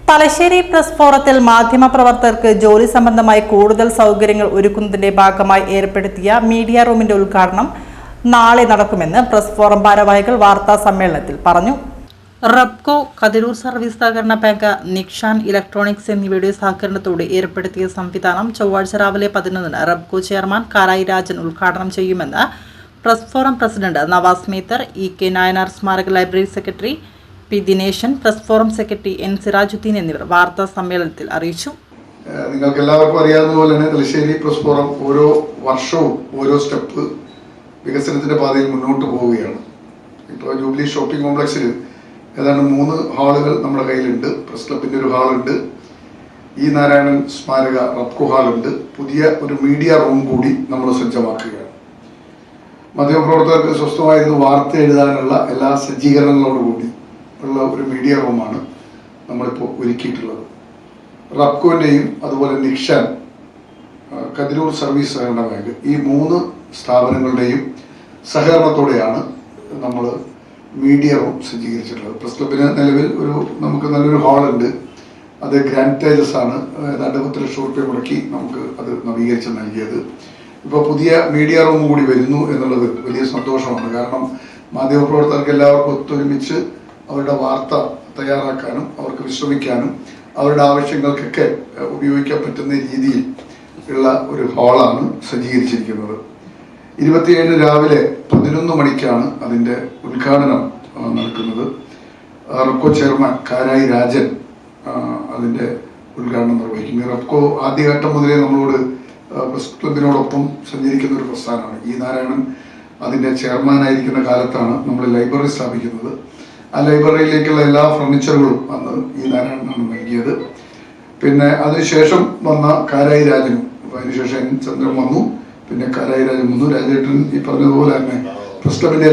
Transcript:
Thalassery press ഫോറത്തിൽ മാധ്യമപ്രവർത്തകർക്ക് ജോലി സംബന്ധമായി കൂടുതൽ സൗകര്യങ്ങൾ ഒരുക്കുന്നതിന്റെ ഭാഗമായി ഏർപ്പെടുത്തിയ മീഡിയ റൂമിന്റെ ഉദ്ഘാടനം നാളെ നടക്കുമെന്ന് പ്രസ് ഫോറം ഭാരവാഹികൾ വാർത്താ സമ്മേളനത്തിൽ പറഞ്ഞു. റബ്കോ, കതിരൂർ സർവീസ് സഹകരണ ബാങ്ക്, നിക്ഷാൻ ഇലക്ട്രോണിക്സ് എന്നിവയുടെ സഹകരണത്തോടെ ഏർപ്പെടുത്തിയ സംവിധാനം ചൊവ്വാഴ്ച രാവിലെ 11-ന് റബ്കോ ചെയർമാൻ കാരായി രാജൻ ഉദ്ഘാടനം ചെയ്യുമെന്ന് press forum president Navas Mether, EK Nayanar സ്മാരക library secretary P Dineshan, press forum secretary N Sirajuddin എന്നിവർ വാർത്താ സമ്മേളനത്തിൽ അറിയിച്ചു. നിങ്ങൾക്ക് എല്ലാവർക്കും അറിയാവുന്ന പോലെ തന്നെ തലശ്ശേരി പ്രസ് ഫോറം ഓരോ വർഷവും ഓരോ സ്റ്റെപ്പ് വികസനത്തിന്റെ പാതയിൽ മുന്നോട്ട് പോവുകയാണ്. ഇപ്പോൾ ജൂബിലി ഷോപ്പിംഗ് കോംപ്ലക്സിൽ ഏതാണ്ട് 3 ഹാളുകൾ നമ്മുടെ കയ്യിലുണ്ട്. പ്രസ് ക്ലബിന്റെ ഒരു ഹാളുണ്ട്, E നാരായണൻ സ്മാരക റബ്കോ ഹാളുണ്ട്. പുതിയ ഒരു മീഡിയ റൂം കൂടി നമ്മൾ സജ്ജമാക്കുകയാണ്. മാധ്യമപ്രവർത്തകർക്ക് സ്വസ്ഥമായിരുന്നു വാർത്ത എഴുതാനുള്ള എല്ലാ സജ്ജീകരണങ്ങളോടുകൂടി ഉള്ള ഒരു മീഡിയ റൂമാണ് നമ്മളിപ്പോൾ ഒരുക്കിയിട്ടുള്ളത്. റബ്കോന്റെയും അതുപോലെ നിക്ഷാൻ, കതിരൂർ സർവീസ് സഹകരണ ബാങ്ക്, ഈ 3 സ്ഥാപനങ്ങളുടെയും സഹകരണത്തോടെയാണ് നമ്മൾ മീഡിയ റൂം സജ്ജീകരിച്ചിട്ടുള്ളത്. പ്രസ് ക്ലബിന് നിലവിൽ നമുക്ക് നല്ലൊരു ഹാളുണ്ട്. അത് ഗ്രാൻഡ് തേജസ് ആണ്. ഏതാണ്ട് 10 ലക്ഷം രൂപ മുടക്കി നമുക്ക് അത് നവീകരിച്ച് നൽകിയത്. ഇപ്പോൾ പുതിയ മീഡിയ റൂം കൂടി വരുന്നു എന്നുള്ളത് വലിയ സന്തോഷമാണ്. കാരണം മാധ്യമപ്രവർത്തകർക്ക് എല്ലാവർക്കും ഒത്തൊരുമിച്ച് അവരുടെ വാർത്ത തയ്യാറാക്കാനും അവർക്ക് വിശ്രമിക്കാനും അവരുടെ ആവശ്യങ്ങൾക്കൊക്കെ ഉപയോഗിക്കാൻ പറ്റുന്ന രീതിയിൽ ഉള്ള ഒരു ഹാളാണ് സജ്ജീകരിച്ചിരിക്കുന്നത്. 27 രാവിലെ 11 മണിക്കാണ് അതിൻ്റെ ഉദ്ഘാടനം നടക്കുന്നത്. റബ്കോ ചെയർമാൻ കാരായി രാജൻ അതിൻ്റെ ഉദ്ഘാടനം നിർവഹിക്കും. ഈ റബ്കോ ആദ്യഘട്ടം മുതലേ നമ്മളോട് പ്രസ് ക്ലബിനോടൊപ്പം സഞ്ചരിക്കുന്ന ഒരു പ്രസ്ഥാനമാണ്. E നാരായണൻ അതിൻ്റെ ചെയർമാനായിരിക്കുന്ന കാലത്താണ് നമ്മൾ ലൈബ്രറി സ്ഥാപിക്കുന്നത്. ആ ലൈബ്രറിയിലേക്കുള്ള എല്ലാ ഫർണിച്ചറുകളും അന്ന് E നാരായണനാണ് നൽകിയത്. പിന്നെ അതിനുശേഷം വന്ന കാരായി രാജനും, അതിനുശേഷം N ചന്ദ്രൻ വന്നു, പിന്നെ കാരായി രാജൻ വന്നു. രാജേട്ടൻ ഈ പറഞ്ഞതുപോലെ തന്നെ പ്രസ് ക്ലബിന്റെ